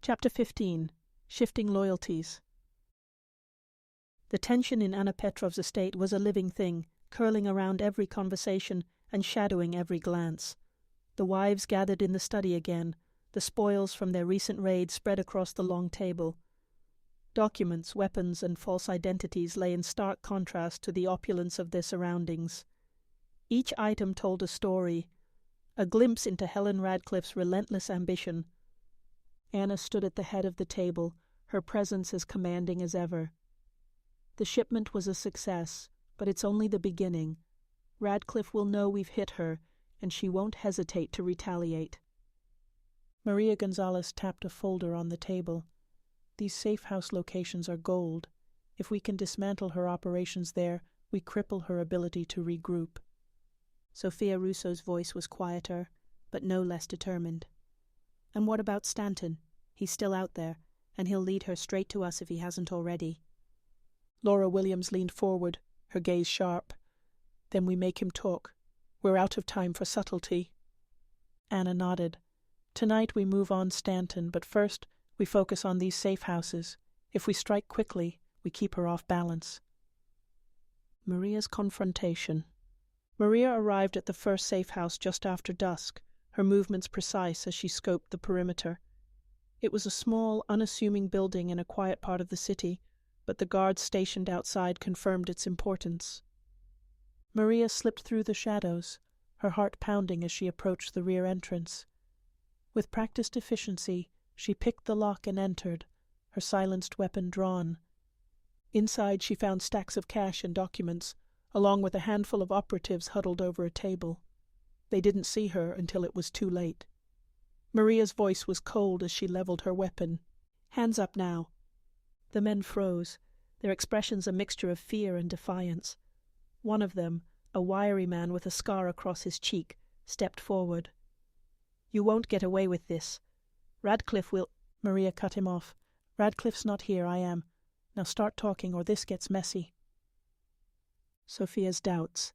Chapter 15. Shifting Loyalties. The tension in Anna Petrov's estate was a living thing, curling around every conversation and shadowing every glance. The wives gathered in the study again, the spoils from their recent raid spread across the long table. Documents, weapons, and false identities lay in stark contrast to the opulence of their surroundings. Each item told a story, a glimpse into Helen Radcliffe's relentless ambition. Anna stood at the head of the table, her presence as commanding as ever. The shipment was a success, but it's only the beginning. Radcliffe will know we've hit her, and she won't hesitate to retaliate. Maria Gonzalez tapped a folder on the table. These safe house locations are gold. If we can dismantle her operations there, we cripple her ability to regroup. Sophia Russo's voice was quieter, but no less determined. And what about Stanton? He's still out there, and he'll lead her straight to us if he hasn't already. Laura Williams leaned forward, her gaze sharp. Then we make him talk. We're out of time for subtlety. Anna nodded. Tonight we move on Stanton, but first we focus on these safe houses. If we strike quickly, we keep her off balance. Maria's confrontation. Maria arrived at the first safe house just after dusk, her movements precise as she scoped the perimeter. It was a small, unassuming building in a quiet part of the city, but the guards stationed outside confirmed its importance. Maria slipped through the shadows, her heart pounding as she approached the rear entrance. With practiced efficiency, she picked the lock and entered, her silenced weapon drawn. Inside she found stacks of cash and documents, along with a handful of operatives huddled over a table. They didn't see her until it was too late. Maria's voice was cold as she leveled her weapon. "Hands up now." The men froze, their expressions a mixture of fear and defiance. One of them, a wiry man with a scar across his cheek, stepped forward. "You won't get away with this. Radcliffe will—" Maria cut him off. "Radcliffe's not here, I am. Now start talking or this gets messy." Sophia's doubts.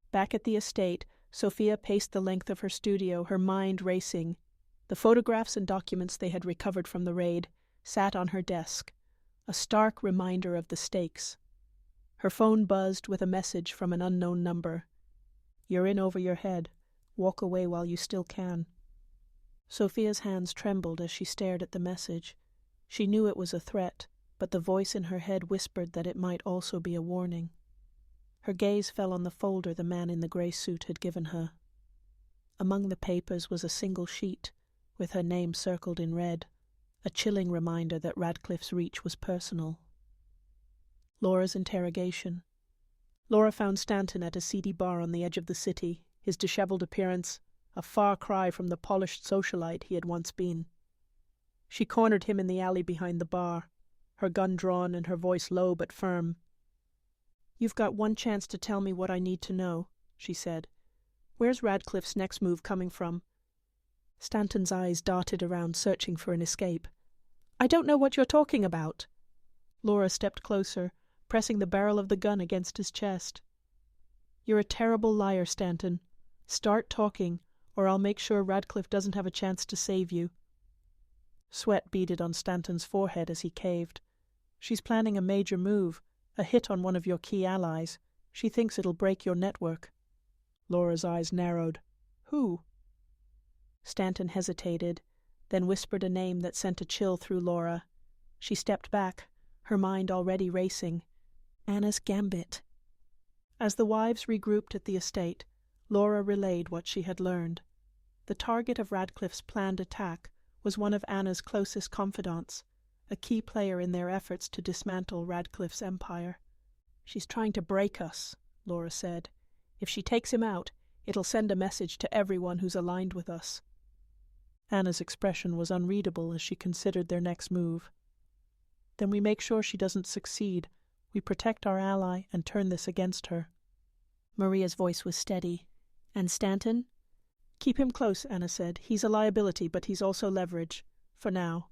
Back at the estate, Sophia paced the length of her studio, her mind racing. The photographs and documents they had recovered from the raid sat on her desk, a stark reminder of the stakes. Her phone buzzed with a message from an unknown number. "You're in over your head. Walk away while you still can." Sophia's hands trembled as she stared at the message. She knew it was a threat, but the voice in her head whispered that it might also be a warning. Her gaze fell on the folder the man in the grey suit had given her. Among the papers was a single sheet, with her name circled in red, a chilling reminder that Radcliffe's reach was personal. Laura's interrogation. Laura found Stanton at a seedy bar on the edge of the city, his dishevelled appearance a far cry from the polished socialite he had once been. She cornered him in the alley behind the bar, her gun drawn and her voice low but firm. "You've got one chance to tell me what I need to know," she said. "Where's Radcliffe's next move coming from?" Stanton's eyes darted around, searching for an escape. "I don't know what you're talking about." Laura stepped closer, pressing the barrel of the gun against his chest. "You're a terrible liar, Stanton. Start talking, or I'll make sure Radcliffe doesn't have a chance to save you." Sweat beaded on Stanton's forehead as he caved. "She's planning a major move, a hit on one of your key allies. She thinks it'll break your network." Laura's eyes narrowed. "Who?" Stanton hesitated, then whispered a name that sent a chill through Laura. She stepped back, her mind already racing. Anna's gambit. As the wives regrouped at the estate, Laura relayed what she had learned. The target of Radcliffe's planned attack was one of Anna's closest confidants, a key player in their efforts to dismantle Radcliffe's empire. "She's trying to break us," Laura said. "If she takes him out, it'll send a message to everyone who's aligned with us." Anna's expression was unreadable as she considered their next move. "Then we make sure she doesn't succeed. We protect our ally and turn this against her." Maria's voice was steady. "And Stanton?" "Keep him close," Anna said. "He's a liability, but he's also leverage. For now."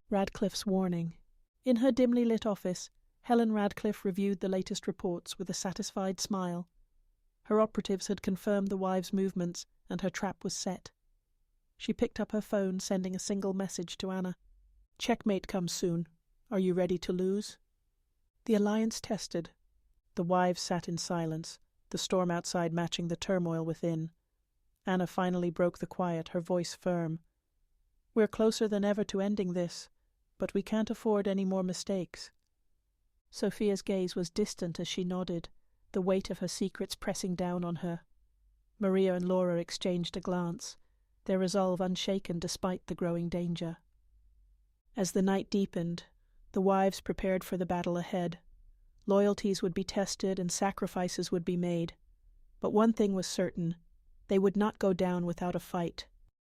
Radcliffe's warning. In her dimly lit office, Helen Radcliffe reviewed the latest reports with a satisfied smile. Her operatives had confirmed the wives' movements, and her trap was set. She picked up her phone, sending a single message to Anna. "Checkmate comes soon. Are you ready to lose?" The alliance tested. The wives sat in silence, the storm outside matching the turmoil within. Anna finally broke the quiet, her voice firm. "We're closer than ever to ending this, but we can't afford any more mistakes." Sophia's gaze was distant as she nodded, the weight of her secrets pressing down on her. Maria and Laura exchanged a glance, their resolve unshaken despite the growing danger. As the night deepened, the wives prepared for the battle ahead. Loyalties would be tested and sacrifices would be made. But one thing was certain: they would not go down without a fight.